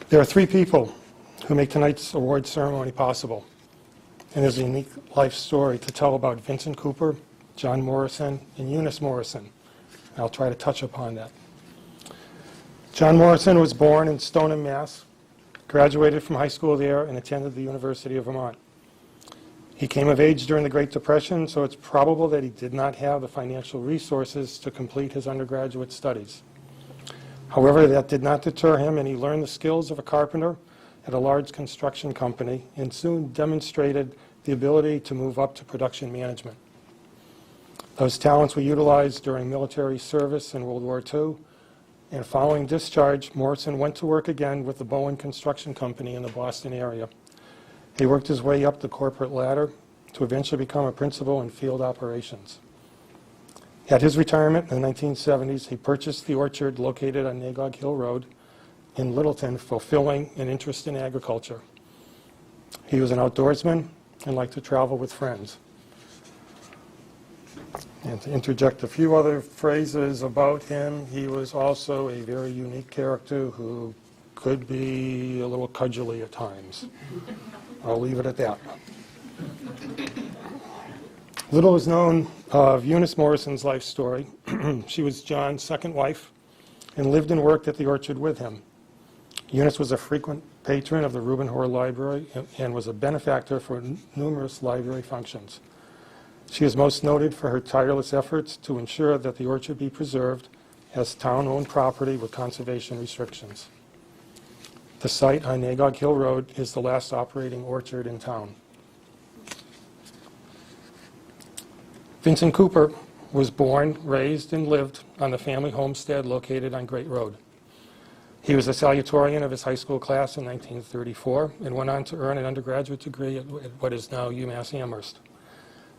There are three people who make tonight's award ceremony possible, and there's a unique life story to tell about Vincent Cooper, John Morrison, and Eunice Morrison. I'll try to touch upon that. John Morrison was born in Stoneham, Mass., graduated from high school there, and attended the University of Vermont. He came of age during the Great Depression, so it's probable that he did not have the financial resources to complete his undergraduate studies. However, that did not deter him, and he learned the skills of a carpenter at a large construction company and soon demonstrated the ability to move up to production management. Those talents were utilized during military service in World War II, and following discharge, Morrison went to work again with the Bowen Construction Company in the Boston area. He worked his way up the corporate ladder to eventually become a principal in field operations. At his retirement in the 1970s, he purchased the orchard located on Nagog Hill Road in Littleton, fulfilling an interest in agriculture. He was an outdoorsman and liked to travel with friends. And to interject a few other phrases about him, he was also a very unique character who could be a little cudgelly at times. I'll leave it at that. Little is known of Eunice Morrison's life story. She was John's second wife and lived and worked at the orchard with him. Eunice was a frequent patron of the Reuben Hoare Library and was a benefactor for numerous library functions. She is most noted for her tireless efforts to ensure that the orchard be preserved as town-owned property with conservation restrictions. The site on Nagog Hill Road is the last operating orchard in town. Vincent Cooper was born, raised, and lived on the family homestead located on Great Road. He was a salutatorian of his high school class in 1934 and went on to earn an undergraduate degree at what is now UMass Amherst,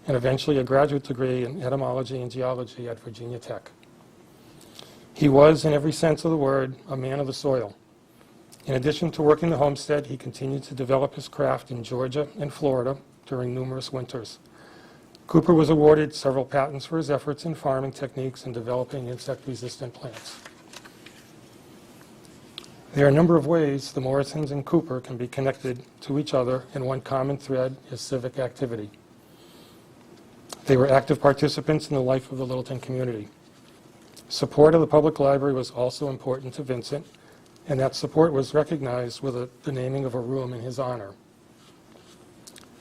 and eventually a graduate degree in etymology and geology at Virginia Tech. He was, in every sense of the word, a man of the soil. In addition to working the homestead, he continued to develop his craft in Georgia and Florida during numerous winters. Cooper was awarded several patents for his efforts in farming techniques and developing insect-resistant plants. There are a number of ways the Morrisons and Cooper can be connected to each other, and one common thread is civic activity. They were active participants in the life of the Littleton community. Support of the public library was also important to Vincent, and that support was recognized with the naming of a room in his honor.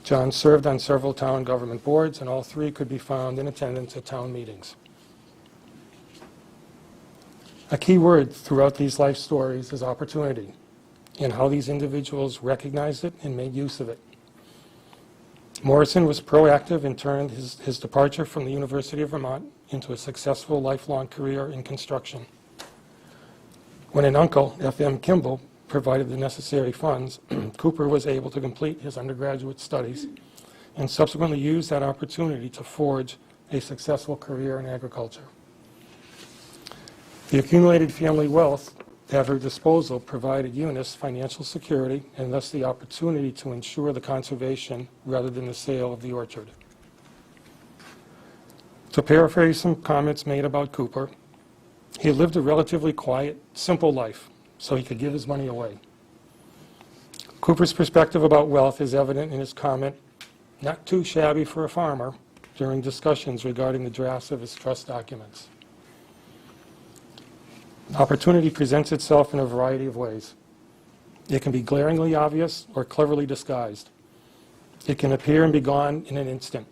John served on several town government boards, and all three could be found in attendance at town meetings. A key word throughout these life stories is opportunity, and how these individuals recognized it and made use of it. Morrison was proactive and turned his departure from the University of Vermont into a successful lifelong career in construction. When an uncle, F.M. Kimball, provided the necessary funds, Cooper was able to complete his undergraduate studies and subsequently used that opportunity to forge a successful career in agriculture. The accumulated family wealth at her disposal provided Eunice financial security and thus the opportunity to ensure the conservation rather than the sale of the orchard. To paraphrase some comments made about Cooper, he lived a relatively quiet, simple life so he could give his money away. Cooper's perspective about wealth is evident in his comment, "Not too shabby for a farmer," during discussions regarding the drafts of his trust documents. Opportunity presents itself in a variety of ways. It can be glaringly obvious or cleverly disguised. It can appear and be gone in an instant.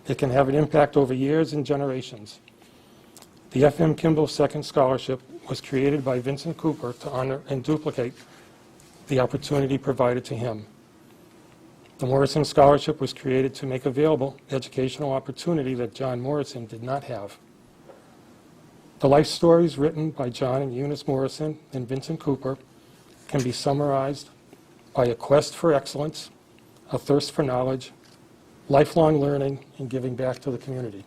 It can have an impact over years and generations. The F.M. Kimball Second Scholarship was created by Vincent Cooper to honor and duplicate the opportunity provided to him. The Morrison Scholarship was created to make available educational opportunity that John Morrison did not have. The life stories written by John and Eunice Morrison and Vincent Cooper can be summarized by a quest for excellence, a thirst for knowledge, lifelong learning, and giving back to the community.